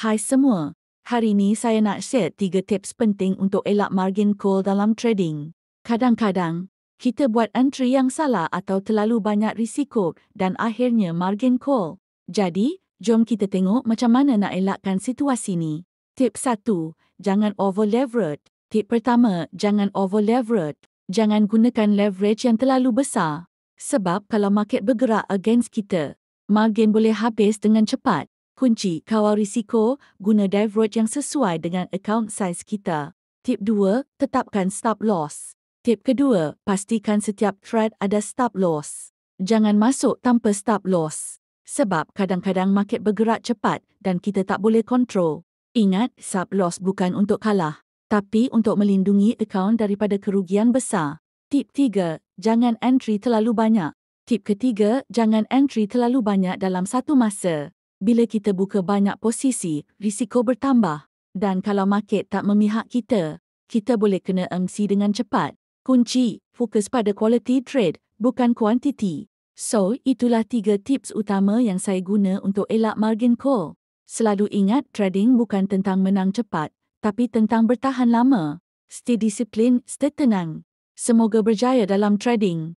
Hai semua, hari ini saya nak share 3 tips penting untuk elak margin call dalam trading. Kadang-kadang, kita buat entry yang salah atau terlalu banyak risiko dan akhirnya margin call. Jadi, jom kita tengok macam mana nak elakkan situasi ni. Tip 1, jangan over leverage. Tip pertama, jangan over leverage. Jangan gunakan leverage yang terlalu besar. Sebab kalau market bergerak against kita, margin boleh habis dengan cepat. Kunci kawal risiko, guna leverage yang sesuai dengan account size kita. Tip 2, tetapkan stop loss. Tip kedua, pastikan setiap trade ada stop loss. Jangan masuk tanpa stop loss. Sebab kadang-kadang market bergerak cepat dan kita tak boleh kontrol. Ingat, stop loss bukan untuk kalah, tapi untuk melindungi account daripada kerugian besar. Tip 3, jangan entry terlalu banyak. Tip ketiga, jangan entry terlalu banyak dalam satu masa. Bila kita buka banyak posisi, risiko bertambah. Dan kalau market tak memihak kita, kita boleh kena MC dengan cepat. Kunci, fokus pada quality trade, bukan quantity. So, itulah 3 tips utama yang saya guna untuk elak margin call. Selalu ingat, trading bukan tentang menang cepat, tapi tentang bertahan lama. Stay disiplin, stay tenang. Semoga berjaya dalam trading.